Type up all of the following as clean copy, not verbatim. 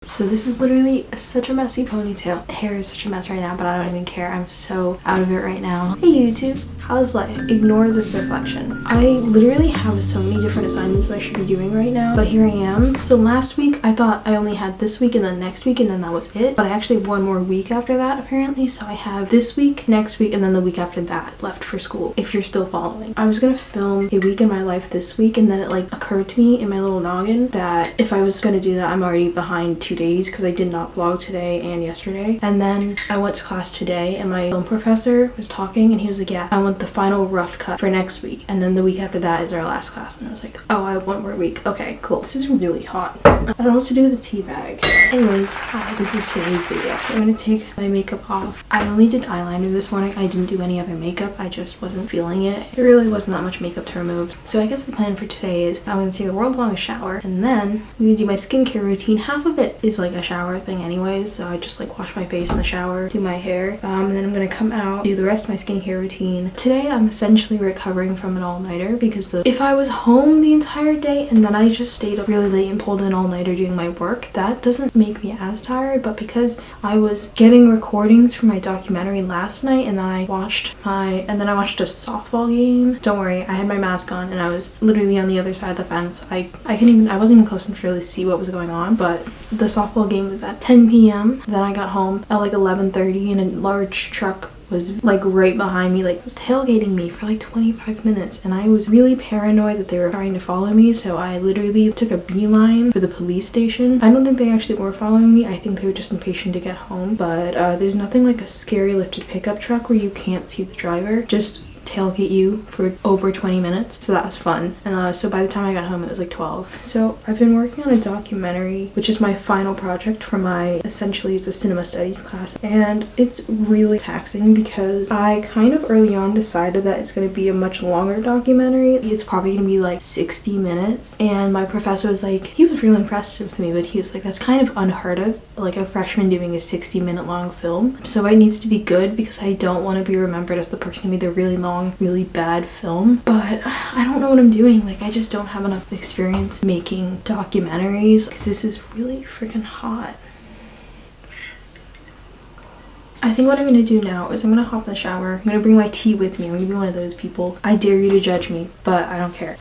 So this is literally such a messy ponytail. Hair is such a mess right now, but I don't even care. I'm so out of it right now. Hey YouTube, how's life? Ignore this reflection. I literally have so many different assignments that I should be doing right now, but here I am. So last week I thought I only had this week and then next week and then that was it, but I actually have one more week after that apparently. So I have this week, next week, and then the week after that left for school, if you're still following. I was gonna film a week in my life this week, and then it like occurred to me in my little noggin that if I was gonna do that, I'm already behind 2 days because I did not vlog today and yesterday. And then I went to class today and my film professor was talking and he was like, yeah, I want the final rough cut for next week, and then the week after that is our last class. And I was like, oh, I have one more week. Okay, cool. This is really hot. I don't know what to do with the tea bag. Anyways, hi, this is today's video. I'm gonna take my makeup off. I only did eyeliner this morning. I didn't do any other makeup. I just wasn't feeling it. It really wasn't that much makeup to remove. So I guess the plan for today is I'm gonna take the world's longest shower, and then I'm gonna do my skincare routine. Half of it is like a shower thing anyways, so I just like wash my face in the shower, do my hair, and then I'm gonna come out, do the rest of my skincare routine. Today I'm essentially recovering from an all-nighter because if I was home the entire day and then I just stayed up really late and pulled an all-nighter doing my work, that doesn't make me as tired. But because I was getting recordings for my documentary last night and then I watched a softball game. Don't worry, I had my mask on and I was literally on the other side of the fence. I wasn't even close enough to really see what was going on, but the softball game was at 10 p.m. Then I got home at like 11:30 and a large truck was like right behind me, like was tailgating me for like 25 minutes, and I was really paranoid that they were trying to follow me, so I literally took a beeline for the police station. I don't think they actually were following me. I think they were just impatient to get home, but there's nothing like a scary lifted pickup truck where you can't see the driver just tailgate you for over 20 minutes, so that was fun. And so by the time I got home it was like 12. So I've been working on a documentary, which is my final project for my, essentially it's a cinema studies class, and it's really taxing because I kind of early on decided that it's going to be a much longer documentary. It's probably going to be like 60 minutes, and my professor was like, he was really impressed with me, but he was like, that's kind of unheard of, like a freshman doing a 60-minute long film. So it needs to be good because I don't want to be remembered as the person who made the really long, really bad film. But I don't know what I'm doing. Like, I just don't have enough experience making documentaries because this is really freaking hot. I think what I'm gonna do now is I'm gonna hop in the shower. I'm gonna bring my tea with me. I'm gonna be one of those people. I dare you to judge me, but I don't care.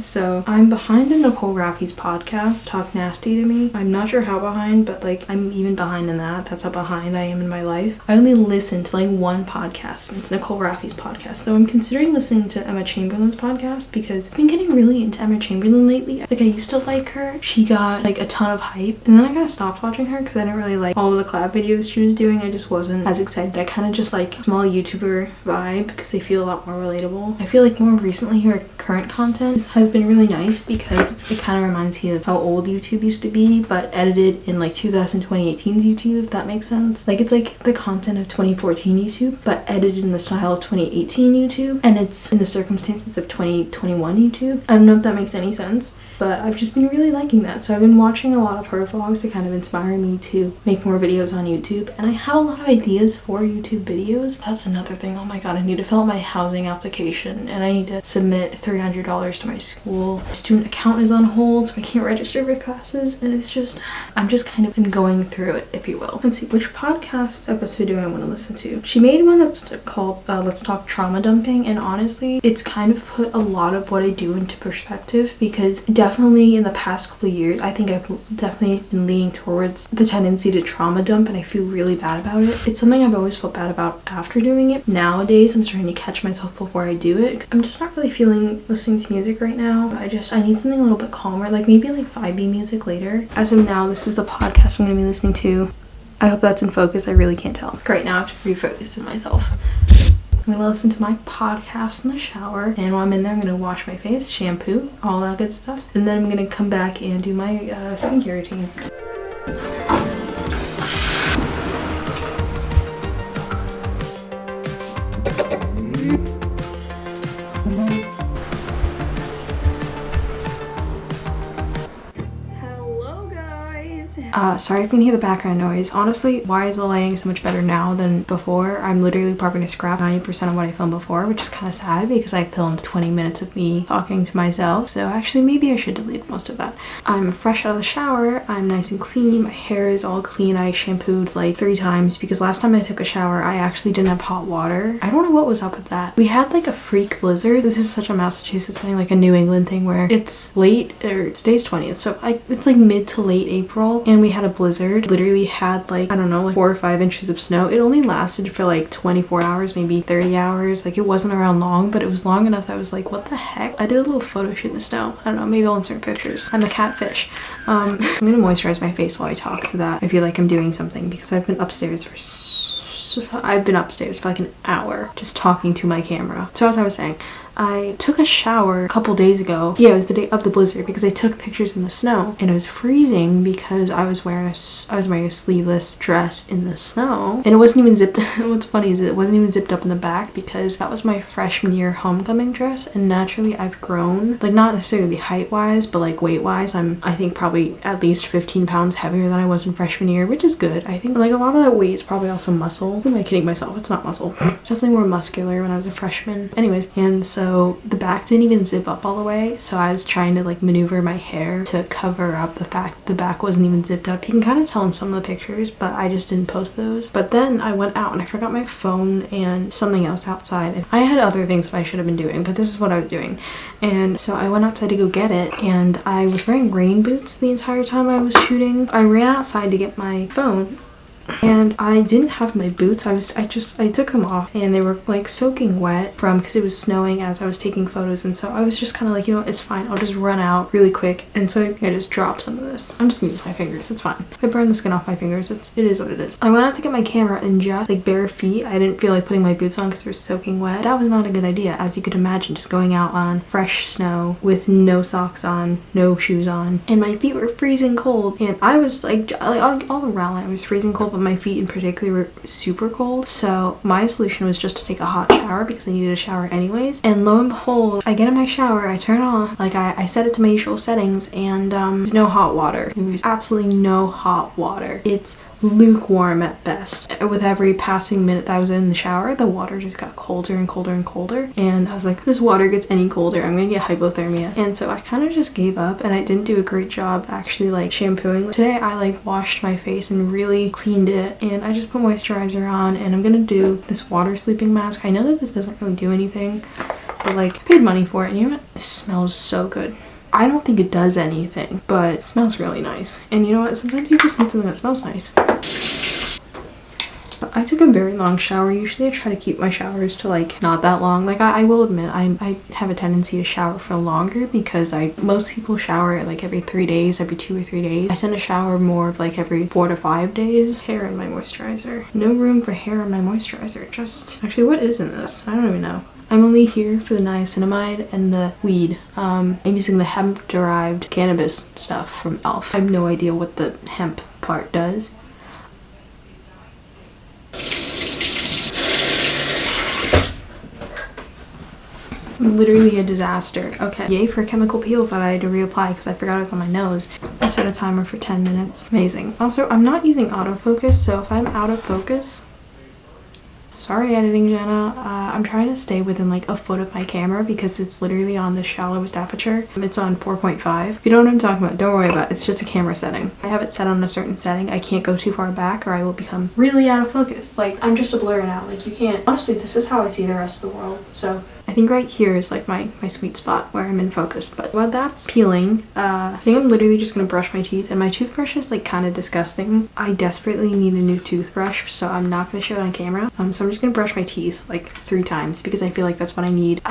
So I'm behind in Nicole Raffy's podcast, Talk Nasty to Me. I'm not sure how behind, but like I'm even behind in that. That's how behind I am in my life. I only listen to like one podcast, and it's Nicole Raffy's podcast. Though I'm considering listening to Emma Chamberlain's podcast because I've been getting really into Emma Chamberlain lately. Like, I used to like her. She got like a ton of hype, and then I kind of stopped watching her because I didn't really like all of the collab videos she was doing. I just wasn't as excited. I kind of just like small YouTuber vibe because they feel a lot more relatable. I feel like more recently her current content has been really nice because it kind of reminds me of how old YouTube used to be, but edited in like 2018's YouTube, if that makes sense. Like, it's like the content of 2014 YouTube, but edited in the style of 2018 YouTube, and it's in the circumstances of 2021 YouTube. I don't know if that makes any sense, but I've just been really liking that. So I've been watching a lot of her vlogs to kind of inspire me to make more videos on YouTube, and I have a lot of ideas for YouTube videos. That's another thing. Oh my god, I need to fill out my housing application, and I need to submit $300 to my school. My student account is on hold, so I can't register for classes, and it's just, I'm just kind of going through it, if you will. Let's see, which podcast episode do I want to listen to? She made one that's called Let's Talk Trauma Dumping, and honestly, it's kind of put a lot of what I do into perspective, because definitely in the past couple of years, I think I've definitely been leaning towards the tendency to trauma dump, and I feel really bad about it. It's something I've always felt bad about after doing it. Nowadays, I'm starting to catch myself before I do it. I'm just not really feeling listening to music right now. I need something a little bit calmer, like maybe like vibey music later. As of now, this is the podcast I'm going to be listening to. I hope that's in focus. I really can't tell. Great, now I have to refocus myself. I'm gonna listen to my podcast in the shower, and while I'm in there, I'm gonna wash my face, shampoo, all that good stuff, and then I'm gonna come back and do my skincare routine. Sorry if you can hear the background noise. Honestly, why is the lighting so much better now than before? I'm literally probably gonna scrap 90% of what I filmed before, which is kind of sad because I filmed 20 minutes of me talking to myself. So actually maybe I should delete most of that. I'm fresh out of the shower. I'm nice and clean. My hair is all clean. I shampooed like 3 times because last time I took a shower, I actually didn't have hot water. I don't know what was up with that. We had like a freak blizzard. This is such a Massachusetts thing, like a New England thing where it's late, or today's 20th, so it's like mid to late April, and we had a blizzard. Literally had like, I don't know, like 4 or 5 inches of snow. It only lasted for like 24 hours, maybe 30 hours. Like it wasn't around long, but it was long enough that I was like, what the heck? I did a little photo shoot in the snow. I don't know, maybe I'll insert pictures. I'm a catfish. I'm gonna moisturize my face while I talk so that I feel like I'm doing something, because I've been upstairs for like an hour just talking to my camera. So as I was saying, I took a shower a couple days ago. Yeah, it was the day of the blizzard because I took pictures in the snow, and it was freezing because I was wearing a sleeveless dress in the snow, and it wasn't even zipped. What's funny is it wasn't even zipped up in the back because that was my freshman year homecoming dress, and naturally I've grown, like not necessarily height wise, but like weight wise. I think probably at least 15 pounds heavier than I was in freshman year, which is good. I think like a lot of that weight is probably also muscle. Who am I kidding myself? It's not muscle. It's definitely more muscular when I was a freshman. Anyways, and so the back didn't even zip up all the way, so I was trying to like maneuver my hair to cover up the fact the back wasn't even zipped up. You can kind of tell in some of the pictures, but I just didn't post those. But then I went out and I forgot my phone and something else outside. I had other things that I should have been doing, but this is what I was doing. And so I went outside to go get it, and I was wearing rain boots the entire time I was shooting. I ran outside to get my phone, and I didn't have my boots. I took them off, and they were like soaking wet because it was snowing as I was taking photos, and so I was just kind of like, you know what, it's fine, I'll just run out really quick. And so I just dropped some of this. I'm just gonna use my fingers, it's fine. If I burn the skin off my fingers, it is what it is. I went out to get my camera in just like bare feet. I didn't feel like putting my boots on because they were soaking wet. That was not a good idea, as you could imagine, just going out on fresh snow with no socks on, no shoes on, and my feet were freezing cold, and I was like all around I was freezing cold, but my feet in particular were super cold. So my solution was just to take a hot shower because I needed a shower anyways. And lo and behold, I get in my shower, I turn on, like I set it to my usual settings, and there's no hot water. There's absolutely no hot water. It's lukewarm at best. With every passing minute that I was in the shower, the water just got colder and colder and colder, and I was like, if this water gets any colder, I'm gonna get hypothermia. And so I kind of just gave up, and I didn't do a great job actually like shampooing. Today I like washed my face and really cleaned it, and I just put moisturizer on, and I'm gonna do this water sleeping mask. I know that this doesn't really do anything, but like I paid money for it, and you know what? It smells so good. I don't think it does anything, but it smells really nice. And you know what? Sometimes you just need something that smells nice. I took a very long shower. Usually I try to keep my showers to like not that long. Like I will admit I have a tendency to shower for longer because most people shower like every 3 days, every 2 or 3 days. I tend to shower more of like every 4 to 5 days. Hair in my moisturizer. No room for hair in my moisturizer. Actually, what is in this? I don't even know. I'm only here for the niacinamide and the weed. I'm using the hemp-derived cannabis stuff from Elf. I have no idea what the hemp part does. Literally a disaster. Okay, yay for chemical peels that I had to reapply because I forgot it was on my nose. I set a timer for 10 minutes. Amazing. Also, I'm not using autofocus, so if I'm out of focus, sorry editing Jena, I'm trying to stay within like a foot of my camera because it's literally on the shallowest aperture. It's on 4.5. If you know what I'm talking about, don't worry about it. It's just a camera setting. I have it set on a certain setting. I can't go too far back or I will become really out of focus. Like I'm just a blur now. Like you can't, honestly, this is how I see the rest of the world. So I think right here is like my sweet spot where I'm in focus. But while that's peeling, I think I'm literally just gonna brush my teeth, and my toothbrush is like kind of disgusting. I desperately need a new toothbrush, so I'm not gonna show it on camera. So I'm just gonna brush my teeth like 3 times because I feel like that's what I need.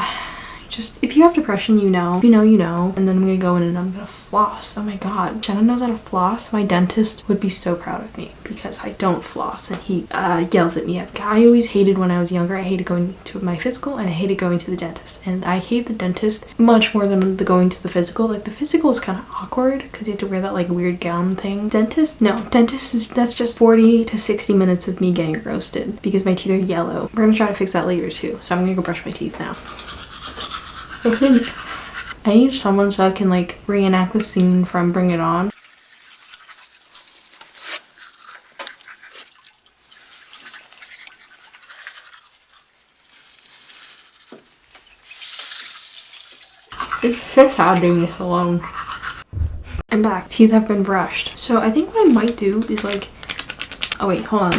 Just, if you have depression, you know. If you know, you know. And then I'm gonna go in and I'm gonna floss. Oh my god. Jena knows how to floss. My dentist would be so proud of me because I don't floss, and he yells at me. I always hated when I was younger. I hated going to my physical, and I hated going to the dentist. And I hate the dentist much more than the going to the physical. Like the physical is kind of awkward because you have to wear that like weird gown thing. Dentist? No. That's just 40 to 60 minutes of me getting roasted because my teeth are yellow. We're gonna try to fix that later too. So I'm gonna go brush my teeth now. I need someone so I can like reenact the scene from Bring It On. It's so sad doing this alone. I'm back. Teeth have been brushed. So I think what I might do is like, oh wait, hold on.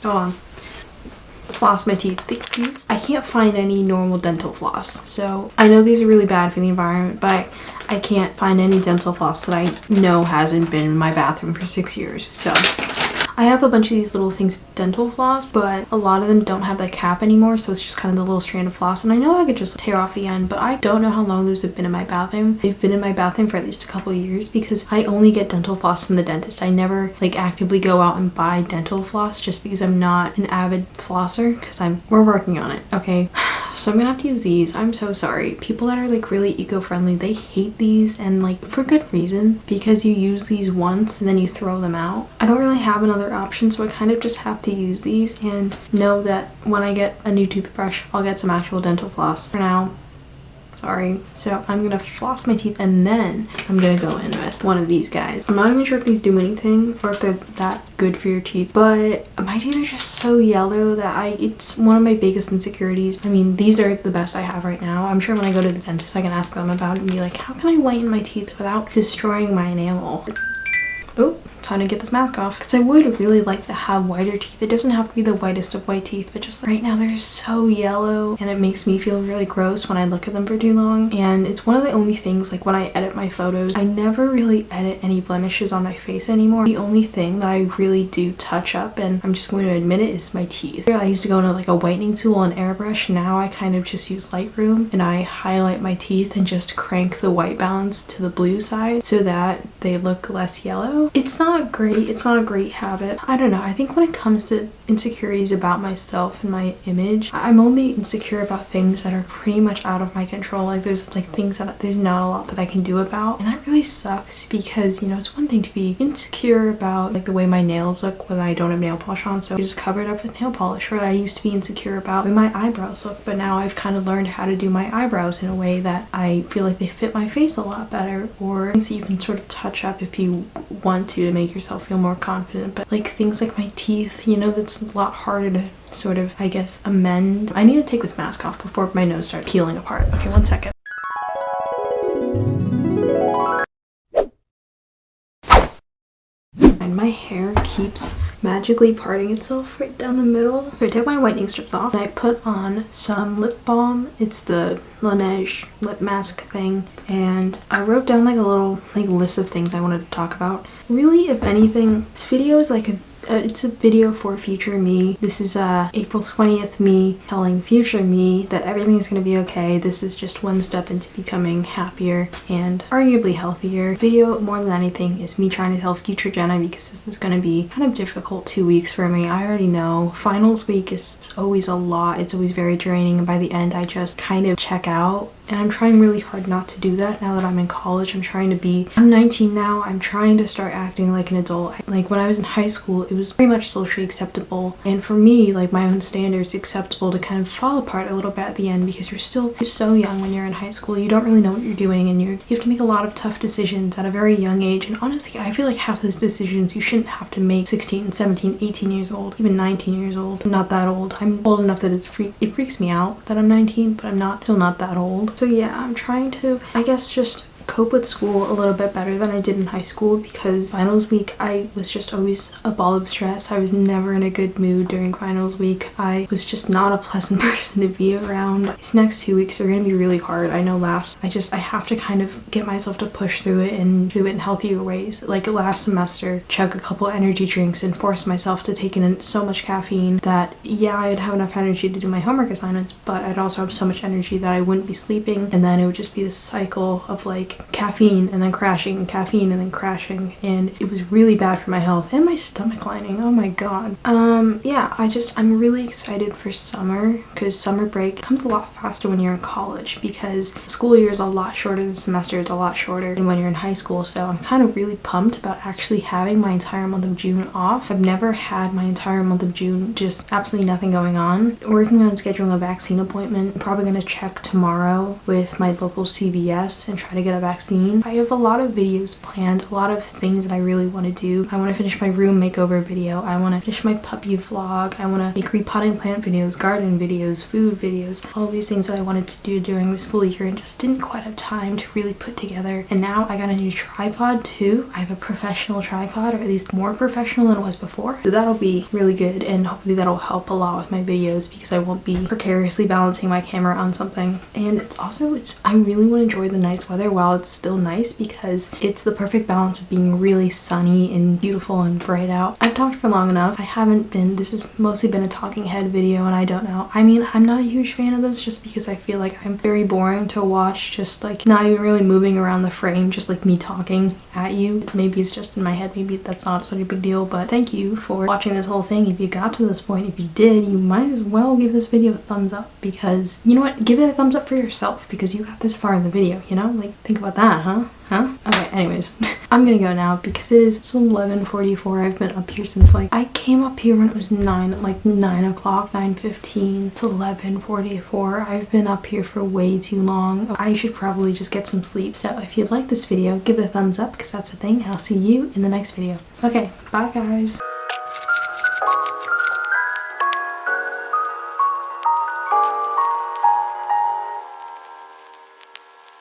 Hold on. Floss my teeth. These, I can't find any normal dental floss. So I know these are really bad for the environment, but I can't find any dental floss that I know hasn't been in my bathroom for 6 years. So I have a bunch of these little things of dental floss, but a lot of them don't have the cap anymore, so it's just kind of the little strand of floss. And I know I could just tear off the end, but I don't know how long those have been in my bathroom. They've been in my bathroom for at least a couple of years because I only get dental floss from the dentist. I never like actively go out and buy dental floss just because I'm not an avid flosser, because we're working on it, okay? So I'm gonna have to use these. I'm so sorry. People that are like really eco-friendly, they hate these, and like for good reason, because you use these once and then you throw them out. I don't really have another option, so I kind of just have to use these and know that when I get a new toothbrush, I'll get some actual dental floss. For now, sorry. So I'm gonna floss my teeth and then I'm gonna go in with one of these guys. I'm not even sure if these do anything or if they're that good for your teeth, but my teeth are just so yellow that it's one of my biggest insecurities. I mean, these are the best I have right now. I'm sure when I go to the dentist I can ask them about it and be like, how can I whiten my teeth without destroying my enamel? Oh, time to get this mask off, because I would really like to have whiter teeth. It doesn't have to be the whitest of white teeth, but just like, right now they're so yellow and it makes me feel really gross when I look at them for too long. And it's one of the only things, like when I edit my photos, I never really edit any blemishes on my face anymore. The only thing that I really do touch up, and I'm just going to admit it, is my teeth. I used to go into like a whitening tool and airbrush. Now I kind of just use Lightroom and I highlight my teeth and just crank the white balance to the blue side so that they look less yellow. It's not great. It's not a great habit. I don't know. I think when it comes to insecurities about myself and my image, I'm only insecure about things that are pretty much out of my control. Like there's like things that there's not a lot that I can do about, and that really sucks because, you know, it's one thing to be insecure about like the way my nails look when I don't have nail polish on, so I just cover it up with nail polish. Or I used to be insecure about the way my eyebrows look, but now I've kind of learned how to do my eyebrows in a way that I feel like they fit my face a lot better, or things that you can sort of touch up if you want to make yourself feel more confident. But like things like my teeth, you know, that's a lot harder to sort of, I guess, amend. I need to take this mask off before my nose starts peeling apart. Okay, 1 second. And my hair keeps magically parting itself right down the middle. So I took my whitening strips off and I put on some lip balm. It's the Laneige lip mask thing, and I wrote down like a little like list of things I wanted to talk about. Really, if anything, this video is like it's a video for future me. This is April 20th me telling future me that everything is going to be okay. This is just one step into becoming happier and arguably healthier. Video, more than anything, is me trying to tell future Jenna, because this is going to be kind of difficult 2 weeks for me. I already know. Finals week is always a lot. It's always very draining, and by the end I just kind of check out. And I'm trying really hard not to do that now that I'm in college. I'm 19 now. I'm trying to start acting like an adult. Like when I was in high school, it was pretty much socially acceptable. And for me, like my own standards, acceptable to kind of fall apart a little bit at the end, because you're so young when you're in high school. You don't really know what you're doing, and you have to make a lot of tough decisions at a very young age. And honestly, I feel like half those decisions you shouldn't have to make 16, 17, 18 years old, even 19 years old. I'm not that old. I'm old enough that it freaks me out that I'm 19, but I'm still not that old. So yeah, I'm trying to, I guess, just cope with school a little bit better than I did in high school, because finals week I was just always a ball of stress. I was never in a good mood during finals week. I was just not a pleasant person to be around. These next 2 weeks are going to be really hard. I know I have to kind of get myself to push through it and do it in healthier ways. Like last semester, chug a couple energy drinks and force myself to take in so much caffeine that, yeah, I'd have enough energy to do my homework assignments, but I'd also have so much energy that I wouldn't be sleeping, and then it would just be this cycle of like caffeine and then crashing, caffeine and then crashing, and it was really bad for my health and my stomach lining. Oh my god. Yeah, I'm really excited for summer, because summer break comes a lot faster when you're in college, because school year is a lot shorter, the semester is a lot shorter than when you're in high school. So I'm kind of really pumped about actually having my entire month of June off. I've never had my entire month of June just absolutely nothing going on. Working on scheduling a vaccine appointment. I'm probably going to check tomorrow with my local CVS and try to get a vaccine. I have a lot of videos planned, a lot of things that I really want to do. I want to finish my room makeover video. I want to finish my puppy vlog. I want to make repotting plant videos, garden videos, food videos, all these things that I wanted to do during the school year and just didn't quite have time to really put together. And now I got a new tripod too. I have a professional tripod, or at least more professional than it was before. So that'll be really good, and hopefully that'll help a lot with my videos because I won't be precariously balancing my camera on something. And I really want to enjoy the nice weather while it's still nice, because it's the perfect balance of being really sunny and beautiful and bright out. I've talked for long enough. This has mostly been a talking head video, and I don't know. I mean, I'm not a huge fan of this just because I feel like I'm very boring to watch, just like not even really moving around the frame, just like me talking at you. Maybe it's just in my head, maybe that's not such a big deal, but thank you for watching this whole thing. If you got to this point, if you did, you might as well give this video a thumbs up, because you know what, give it a thumbs up for yourself because you got this far in the video, you know, like think about that, huh? Okay, anyways, I'm gonna go now because it's 11:44. I've been up here since I came up here when it was 9 o'clock, 9:15. It's 11:44. I've been up here for way too long. I should probably just get some sleep. So if you like this video, give it a thumbs up because that's the thing. I'll see you in the next video. Okay, bye guys.